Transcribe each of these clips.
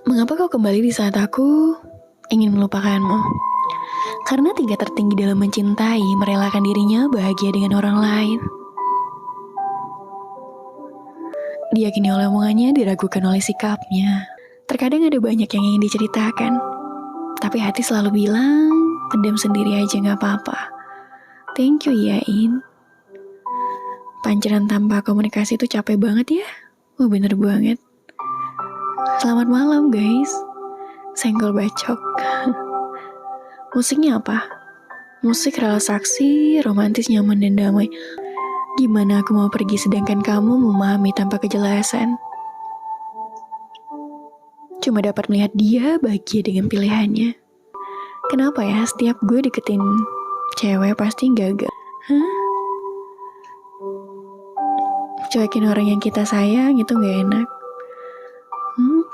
Mengapa kau kembali di saat aku ingin melupakanmu? Karena tingkat tertinggi dalam mencintai merelakan dirinya bahagia dengan orang lain. Diyakini oleh omongannya, diragukan oleh sikapnya. Terkadang ada banyak yang ingin diceritakan, tapi hati selalu bilang, pendam sendiri aja gak apa-apa. Thank you ya, In. Pancaran tanpa komunikasi itu capek banget ya. Oh bener banget. Selamat malam guys. Senggol bacok. Musiknya apa? Musik relaksasi, romantis, nyaman, dan damai. Gimana aku mau pergi sedangkan kamu memahami tanpa kejelasan? Cuma dapat melihat dia bahagia dengan pilihannya. Kenapa ya setiap gue deketin cewek pasti gagal? Hah? Cuekin orang yang kita sayang itu gak enak.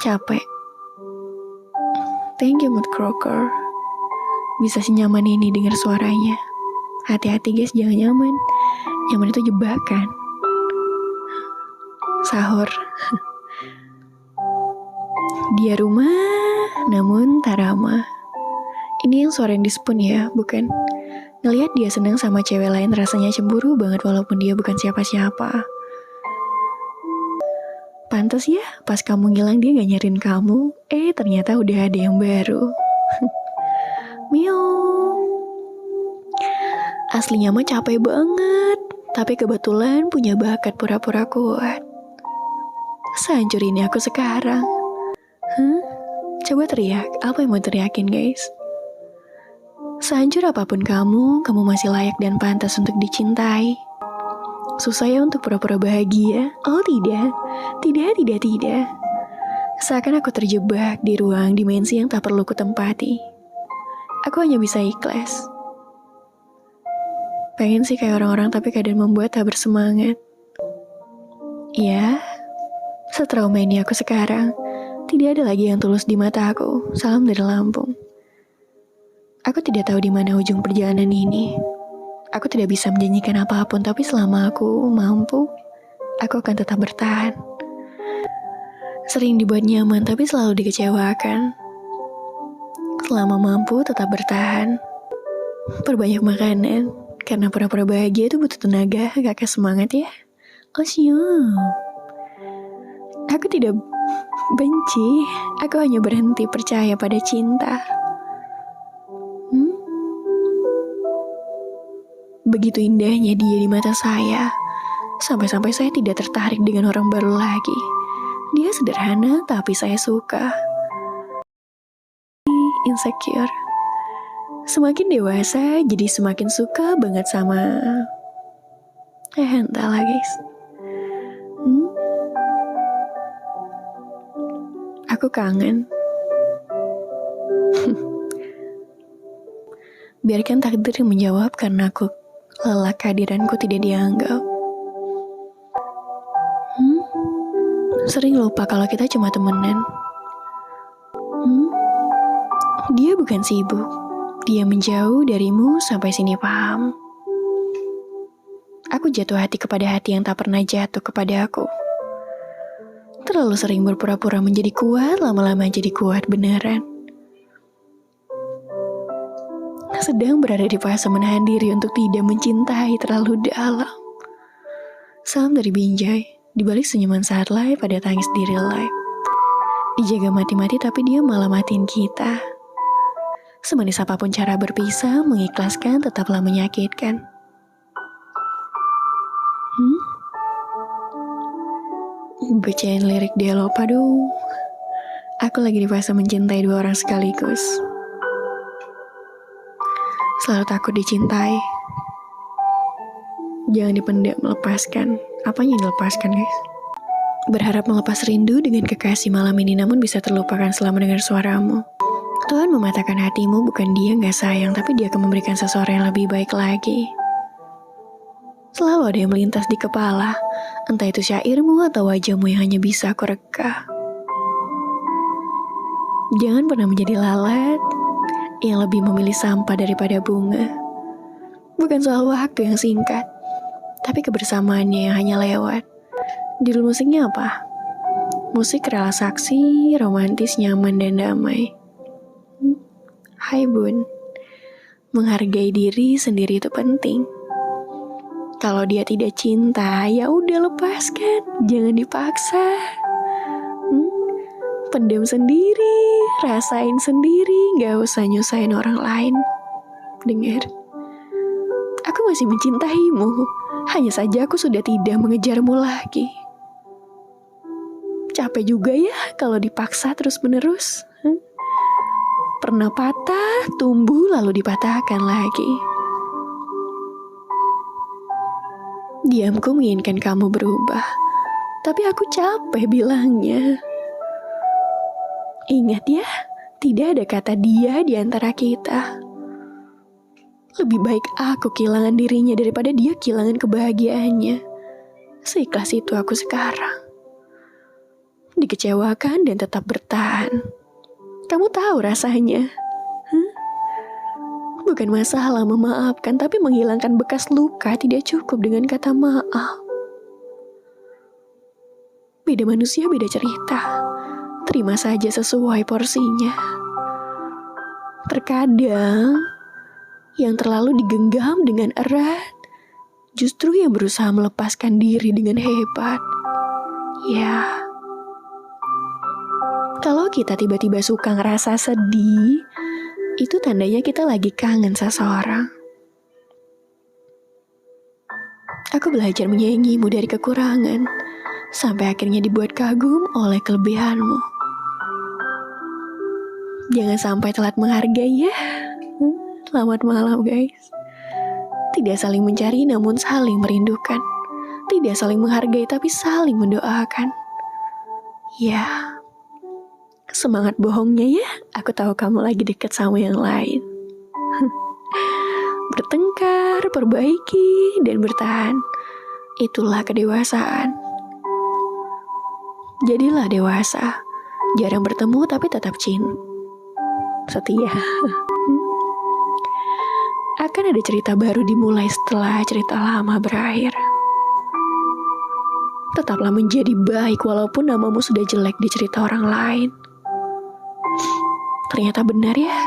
Capek. Thank you Mood Crocker. Bisa senyaman ini dengar suaranya. Hati-hati guys, jangan nyaman. Nyaman itu jebakan. Sahur. Dia rumah, namun tak ramah. Ini yang suara yang dispun ya, bukan? Ngelihat dia senang sama cewek lain rasanya cemburu banget walaupun dia bukan siapa-siapa. Pantes ya, pas kamu ngilang dia gak nyariin kamu. Ternyata udah ada yang baru. Miau. Aslinya mah capek banget, tapi kebetulan punya bakat pura-pura kuat. Sehancur ini aku sekarang. Coba teriak, apa yang mau teriakin guys? Sehancur apapun kamu masih layak dan pantas untuk dicintai. Susah ya untuk pura-pura bahagia? Oh tidak. Seakan aku terjebak di ruang dimensi yang tak perlu kutempati. Aku hanya bisa ikhlas. Pengen sih kayak orang-orang tapi kadang membuat tak bersemangat. Ya, setrauma ini aku sekarang. Tidak ada lagi yang tulus di mata aku. Salam dari Lampung. Aku tidak tahu di mana ujung perjalanan ini. Aku tidak bisa menjanjikan apapun, tapi selama aku mampu, aku akan tetap bertahan. Sering dibuat nyaman, tapi selalu dikecewakan. Selama mampu, tetap bertahan. Perbanyak makanan, karena pura-pura bahagia itu butuh tenaga, gak semangat ya. Oh siap. Aku tidak benci, aku hanya berhenti percaya pada cinta. Begitu indahnya dia di mata saya, sampai-sampai saya tidak tertarik dengan orang baru lagi. Dia sederhana, tapi saya suka. Insecure. Semakin dewasa, jadi semakin suka banget sama... entahlah guys. Aku kangen. Biarkan takdir yang menjawab karena aku lelah kehadiranku tidak dianggap. Sering lupa kalau kita cuma temenan. Dia bukan sibuk. Dia menjauh darimu sampai sini paham. Aku jatuh hati kepada hati yang tak pernah jatuh kepada aku. Terlalu sering berpura-pura menjadi kuat, lama-lama jadi kuat beneran. Sedang berada di fase menahan diri untuk tidak mencintai terlalu dalam. Salam dari Binjai. Di balik senyuman saat live ada tangis di real life. Dijaga mati-mati tapi dia malah matiin kita. Semanis apapun cara berpisah, mengikhlaskan tetaplah menyakitkan. Bacain lirik dia lupa dong. Aku lagi di fase mencintai dua orang sekaligus. Selalu takut dicintai. Jangan dipendam, melepaskan. Apanya yang dilepaskan guys? Berharap melepas rindu dengan kekasih malam ini, namun bisa terlupakan setelah mendengar suaramu. Tuhan mematahkan hatimu, bukan dia gak sayang, tapi dia akan memberikan seseorang yang lebih baik lagi. Selalu ada yang melintas di kepala, entah itu syairmu atau wajahmu yang hanya bisa aku reka. Jangan pernah menjadi lalat yang lebih memilih sampah daripada bunga. Bukan soal waktu yang singkat, tapi kebersamaannya yang hanya lewat. Judul musiknya apa? Musik relaksasi, romantis, nyaman, dan damai. Hai Bun, menghargai diri sendiri itu penting. Kalau dia tidak cinta, ya udah lepaskan, jangan dipaksa. Pendam sendiri, rasain sendiri, gak usah nyusahin orang lain. Dengar, aku masih mencintaimu, hanya saja aku sudah tidak mengejarmu lagi. Capek juga ya kalau dipaksa terus-menerus. Pernah patah, tumbuh lalu dipatahkan lagi. Diamku menginginkan kamu berubah, tapi aku capek bilangnya. Ingat ya, tidak ada kata dia di antara kita. Lebih baik aku kehilangan dirinya daripada dia kehilangan kebahagiaannya. Seikhlas itu aku sekarang. Dikecewakan dan tetap bertahan. Kamu tahu rasanya? Bukan masalah memaafkan, tapi menghilangkan bekas luka tidak cukup dengan kata maaf. Beda manusia, beda cerita. Terima saja sesuai porsinya. Terkadang, yang terlalu digenggam dengan erat, justru yang berusaha melepaskan diri dengan hebat. Ya, kalau kita tiba-tiba suka ngerasa sedih, itu tandanya kita lagi kangen seseorang. Aku belajar menyayangimu dari kekurangan, sampai akhirnya dibuat kagum oleh kelebihanmu. Jangan sampai telat menghargai ya. Selamat malam guys. Tidak saling mencari namun saling merindukan. Tidak saling menghargai tapi saling mendoakan. Ya, semangat bohongnya ya. Aku tahu kamu lagi dekat sama yang lain. Bertengkar, perbaiki, dan bertahan. Itulah kedewasaan. Jadilah dewasa. Jarang bertemu tapi tetap setia. Akan ada cerita baru dimulai setelah cerita lama berakhir. Tetaplah menjadi baik walaupun namamu sudah jelek di cerita orang lain. Ternyata benar ya,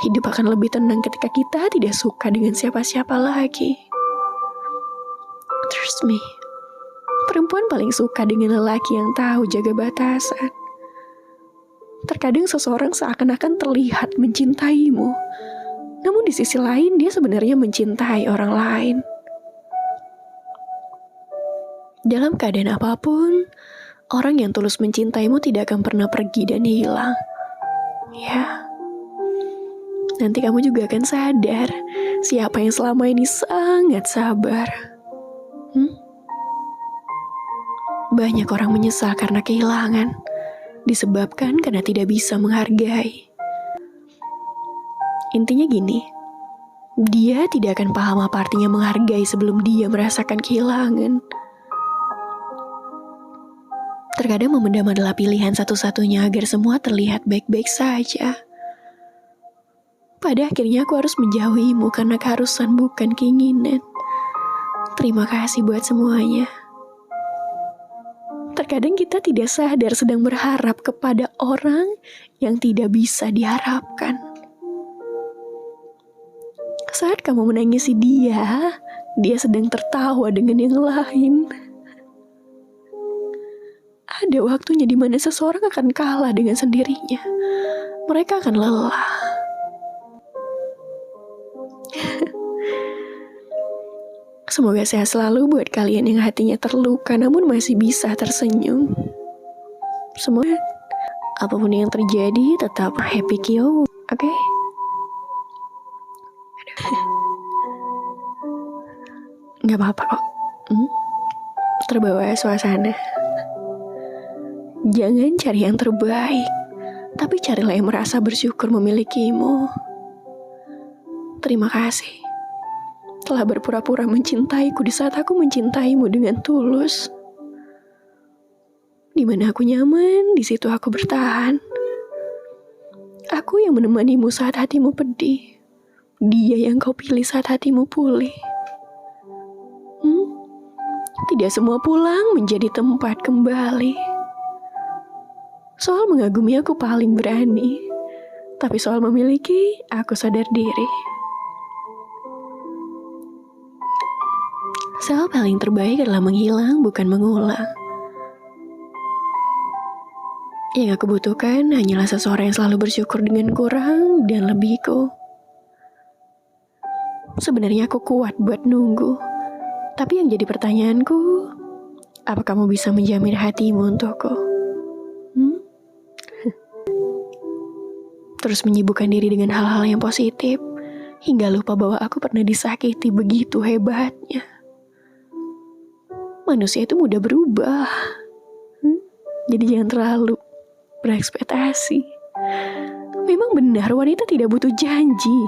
hidup akan lebih tenang ketika kita tidak suka dengan siapa-siapa lagi. Trust me, perempuan paling suka dengan lelaki yang tahu jaga batasan. Terkadang seseorang seakan-akan terlihat mencintaimu, namun di sisi lain dia sebenarnya mencintai orang lain. Dalam keadaan apapun, orang yang tulus mencintaimu tidak akan pernah pergi dan hilang. Ya, nanti kamu juga akan sadar siapa yang selama ini sangat sabar. Banyak orang menyesal karena kehilangan, disebabkan karena tidak bisa menghargai. Intinya gini, dia tidak akan paham apa artinya menghargai sebelum dia merasakan kehilangan. Terkadang memendam adalah pilihan satu-satunya agar semua terlihat baik-baik saja. Pada akhirnya aku harus menjauhimu karena keharusan bukan keinginan. Terima kasih buat semuanya. Terkadang kita tidak sadar sedang berharap kepada orang yang tidak bisa diharapkan. Saat kamu menangisi dia sedang tertawa dengan yang lain. Ada waktunya di mana seseorang akan kalah dengan sendirinya. Mereka akan lelah. Semoga sehat selalu buat kalian yang hatinya terluka namun masih bisa tersenyum. Semoga apapun yang terjadi tetap happy kyo, oke? Gak apa-apa kok. Terbawa suasana. Jangan cari yang terbaik, tapi carilah yang merasa bersyukur memilikimu. Terima kasih telah berpura-pura mencintaiku di saat aku mencintaimu dengan tulus. Di mana aku nyaman, di situ aku bertahan. Aku yang menemanimu saat hatimu pedih. Dia yang kau pilih saat hatimu pulih. Tidak semua pulang menjadi tempat kembali. Soal mengagumi aku paling berani. Tapi soal memiliki, aku sadar diri. Soal paling terbaik adalah menghilang, bukan mengulang. Yang aku butuhkan hanyalah seseorang yang selalu bersyukur dengan kurang dan lebihku. Sebenarnya aku kuat buat nunggu. Tapi yang jadi pertanyaanku, apa kamu bisa menjamin hatimu untukku? Terus menyibukkan diri dengan hal-hal yang positif, hingga lupa bahwa aku pernah disakiti begitu hebatnya. Manusia itu mudah berubah. Jadi jangan terlalu berekspektasi. Memang benar wanita tidak butuh janji,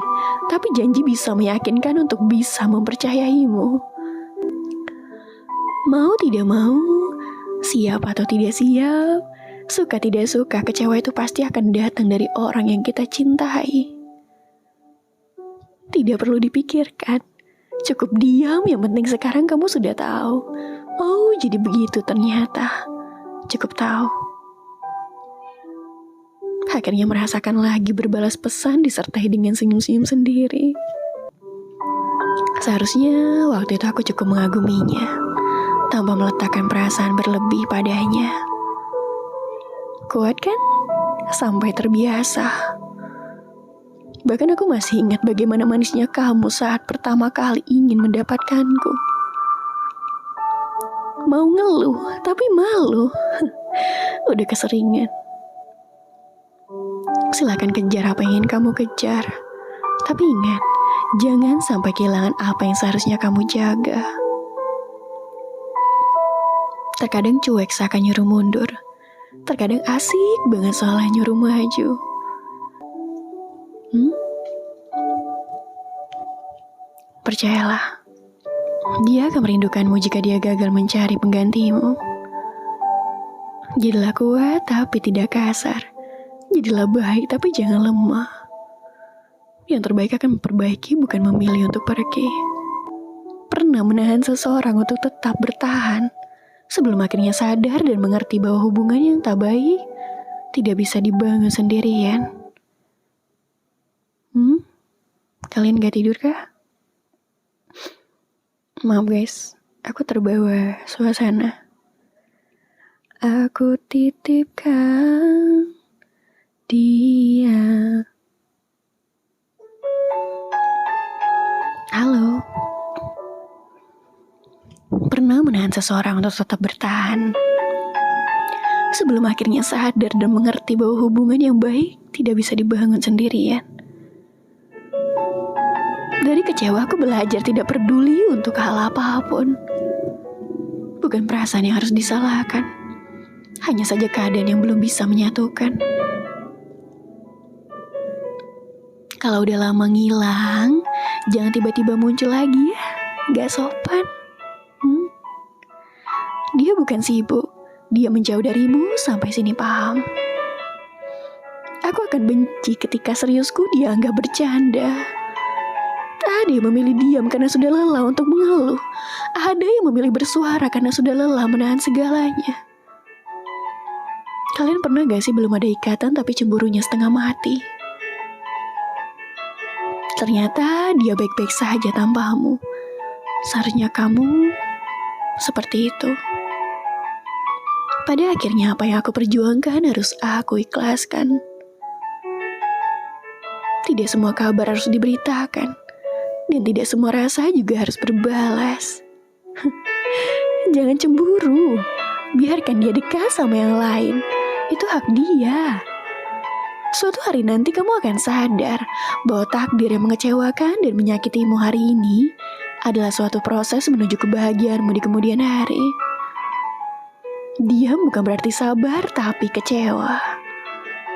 tapi janji bisa meyakinkan untuk bisa mempercayaimu. Mau tidak mau, siap atau tidak siap, suka tidak suka, kecewa itu pasti akan datang dari orang yang kita cintai. Tidak perlu dipikirkan, cukup diam, yang penting sekarang kamu sudah tahu. Oh, jadi begitu ternyata. Cukup tahu. Akhirnya merasakan lagi berbalas pesan disertai dengan senyum-senyum sendiri. Seharusnya waktu itu aku cukup mengaguminya, tanpa meletakkan perasaan berlebih padanya. Kuat kan? Sampai terbiasa. Bahkan aku masih ingat bagaimana manisnya kamu saat pertama kali ingin mendapatkanku. Mau ngeluh, tapi malu. Udah keseringan. Silakan kejar apa yang ingin kamu kejar. Tapi ingat, jangan sampai kehilangan apa yang seharusnya kamu jaga. Terkadang cuek seakan nyuruh mundur. Terkadang asik banget soalnya nyuruh maju. Percayalah, dia akan merindukanmu jika dia gagal mencari penggantimu. Jadilah kuat tapi tidak kasar. Jadilah baik tapi jangan lemah. Yang terbaik akan memperbaiki, bukan memilih untuk pergi. Pernah menahan seseorang untuk tetap bertahan, sebelum akhirnya sadar dan mengerti bahwa hubungan yang tak baik tidak bisa dibangun sendirian. Kalian gak tidur kah? Maaf guys, aku terbawa suasana. Aku titipkan dia. Halo. Pernah menahan seseorang untuk tetap bertahan, sebelum akhirnya sadar dan mengerti bahwa hubungan yang baik tidak bisa dibangun sendirian. Dari kecewa aku belajar tidak peduli untuk hal apapun. Bukan perasaan yang harus disalahkan, hanya saja keadaan yang belum bisa menyatukan. Kalau udah lama ngilang, jangan tiba-tiba muncul lagi ya. Gak sopan. Dia bukan sibuk, dia menjauh darimu sampai sini paham. Aku akan benci ketika seriusku dia anggap bercanda. Ada yang memilih diam karena sudah lelah untuk mengeluh. Ada yang memilih bersuara karena sudah lelah menahan segalanya. Kalian pernah gak sih belum ada ikatan tapi cemburunya setengah mati? Ternyata dia baik-baik saja tanpamu. Seharusnya kamu seperti itu. Pada akhirnya apa yang aku perjuangkan harus aku ikhlaskan. Tidak semua kabar harus diberitakan. Dan tidak semua rasa juga harus berbalas. Jangan cemburu. Biarkan dia dekat sama yang lain. Itu hak dia. Suatu hari nanti kamu akan sadar bahwa takdir yang mengecewakan dan menyakitimu hari ini adalah suatu proses menuju kebahagiaanmu di kemudian hari. Diam bukan berarti sabar, tapi kecewa.